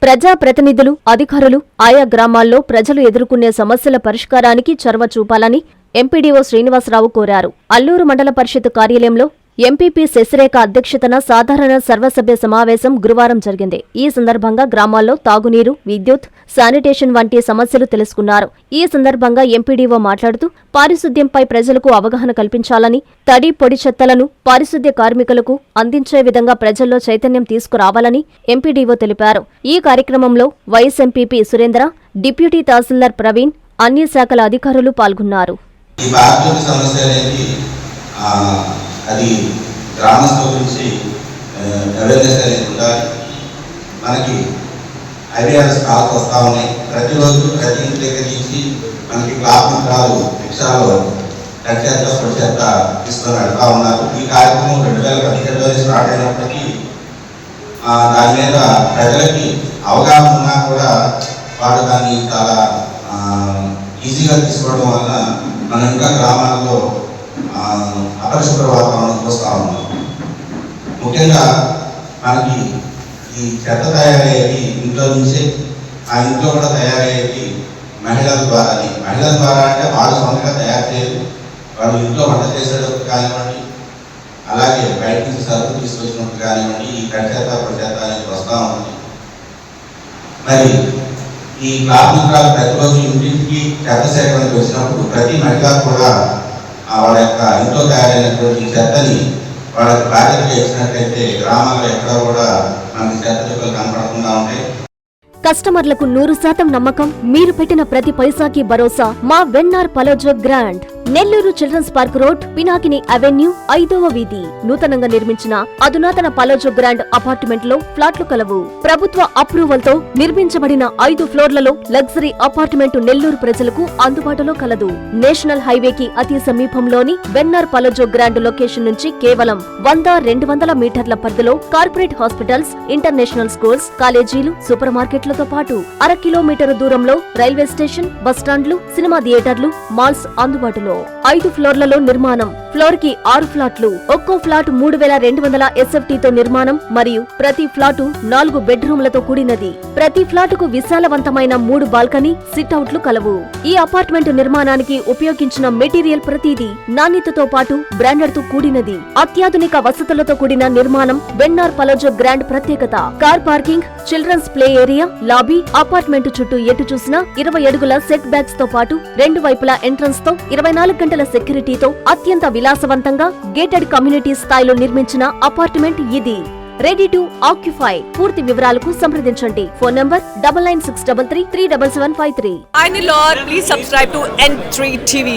ప్రజా ప్రతినిధులు, అధికారులు ఆయా గ్రామాల్లో ప్రజలు ఎదుర్కొనే సమస్యల పరిష్కారానికి చొరవ చూపాలని ఎంపీడీఓ శ్రీనివాసరావు కోరారు. అల్లూరు మండల పరిషత్ కార్యాలయంలో ఎంపీపీ శశిరేఖ అధ్యక్షతన సాధారణ సర్వసభ్య సమావేశం గురువారం జరిగింది. ఈ సందర్భంగా గ్రామాల్లో తాగునీరు, విద్యుత్, శానిటేషన్ వంటి సమస్యలు తెలుసుకున్నారు. ఈ సందర్భంగా ఎంపీడీఓ మాట్లాడుతూ పారిశుద్ధ్యంపై ప్రజలకు అవగాహన కల్పించాలని, తడి, పొడి చెత్తలను పారిశుద్ధ్య కార్మికులకు అందించే విధంగా ప్రజల్లో చైతన్యం తీసుకురావాలని ఎంపీడీఓ తెలిపారు. ఈ కార్యక్రమంలో వైస్ ఎంపీపీ సురేంద్ర, డిప్యూటీ తహసీల్దార్ ప్రవీణ్, అన్ని శాఖల అధికారులు పాల్గొన్నారు. అది గ్రామస్తుల గురించి అవేర్నెస్ అనేది ఉండాలి. మనకి ఐడియాస్ కాల్స్ వస్తూ ఉన్నాయి. ప్రతిరోజు ప్రతి ఇంటి దగ్గర నుంచి మనకి క్లాస్ మంత్రాలు రిక్షాలో తడి చేత పొడి చేత తీసుకొని వెళ్తూ ఉన్నారు. ఈ కార్యక్రమం 2017లో స్టార్ట్ అయినప్పటికీ దాని మీద ప్రజలకి అవగాహన ఉన్నా కూడా వాడు దాన్ని చాలా ఈజీగా తీసుకోవడం వల్ల మనం ఇంకా గ్రామాల్లో అపరిశుభ్ర వాతావరణం చూస్తూ ఉన్నాం. ముఖ్యంగా మనకి ఈ చెత్త తయారయ్యేది ఇంట్లో నుంచే, ఆ ఇంట్లో కూడా తయారయ్యేది మహిళల ద్వారానే. మహిళల ద్వారా అంటే వాళ్ళు సొంతంగా తయారు చేయరు, వాళ్ళు ఇంట్లో వంట చేసేటప్పుడు కానివ్వండి, అలాగే బయట నుంచి సరుకు తీసుకొచ్చినప్పుడు కానివ్వండి, ఈ కడి చేత పొడి చేత అనేది వస్తూ ఉంది. మరి ఈ కార్మికురాలు ప్రతిరోజు ఇంటింటికి చెత్త సేకరణకు వచ్చినప్పుడు ప్రతి మహిళ కూడా వాళ్ళ యొక్క ఇంట్లో తయారైనటువంటి చెత్తని వాళ్ళకి బాధ్యతగా ఇచ్చినట్లయితే గ్రామాల్లో ఎక్కడ కూడా మనకి చెత్త చుక్కలు కనపడకుండా ఉంటాయి. కస్టమర్లకు 100% నమ్మకం, మీరు పెట్టిన ప్రతి పైసాకి భరోసా. మా VNR పలోజో Grand, Nellore children's park road, Pinakini avenue, 5వ వీధి. నూతనంగా నిర్మించిన అధునాతన పలోజో గ్రాండ్ అపార్ట్మెంట్ లో ఫ్లాట్లు కలవు. ప్రభుత్వ అప్రూవల్ తో నిర్మించబడిన 5 ఫ్లోర్లలో లగ్జరీ అపార్ట్మెంట్ నెల్లూరు ప్రజలకు అందుబాటులో కలదు. నేషనల్ హైవేకి అతి సమీపంలోని వెన్నార్ పలోజో గ్రాండ్ లొకేషన్ నుంచి కేవలం 100-200 మీటర్ల పరిధిలో కార్పొరేట్ హాస్పిటల్స్, ఇంటర్నేషనల్ స్కూల్స్, కాలేజీలు, సూపర్ మార్కెట్లతో పాటు 1/2 కిలోమీటర్ దూరంలో రైల్వే స్టేషన్, బస్టాండ్లు, సినిమా థియేటర్లు, మాల్స్ అందుబాటులో. 5 ఫ్లోర్లలో నిర్మాణం. ఫ్లోర్ కి 6 ఫ్లాట్లు. ఒక్కో ఫ్లాట్ 3200 SFT తో నిర్మాణం మరియు ప్రతి ఫ్లాటు 4 బెడ్రూమ్లతో కూడినది. ప్రతి ఫ్లాటుకు విశాలవంతమైన 3 బాల్కనీ, సిట్అవుట్లు కలవు. ఈ అపార్ట్మెంట్ నిర్మాణానికి ఉపయోగించిన మెటీరియల్ ప్రతిదీ నాణ్యతతో పాటు బ్రాండెడ్ తో కూడినది. అత్యాధునిక వసతులతో కూడిన నిర్మాణం వెన్నార్ పలోజో గ్రాండ్ ప్రత్యేకత. Car parking, children's play area, lobby, apartment చుట్టూ ఎటు చూసినా 20 అడుగుల సెట్ బ్యాక్స్ తో పాటు 2 వైపులా ఎంట్రన్స్ తో 24 గంటల సెక్యూరిటీతో అత్యంత విలాసవంతంగా గేటెడ్ కమ్యూనిటీ స్థాయిలో నిర్మించిన అపార్ట్మెంట్ ఇది. Ready to occupy. పూర్తి వివరాలకు సంప్రదించండి. Phone number 9963337753. Hi Nilor, please subscribe to N3 TV.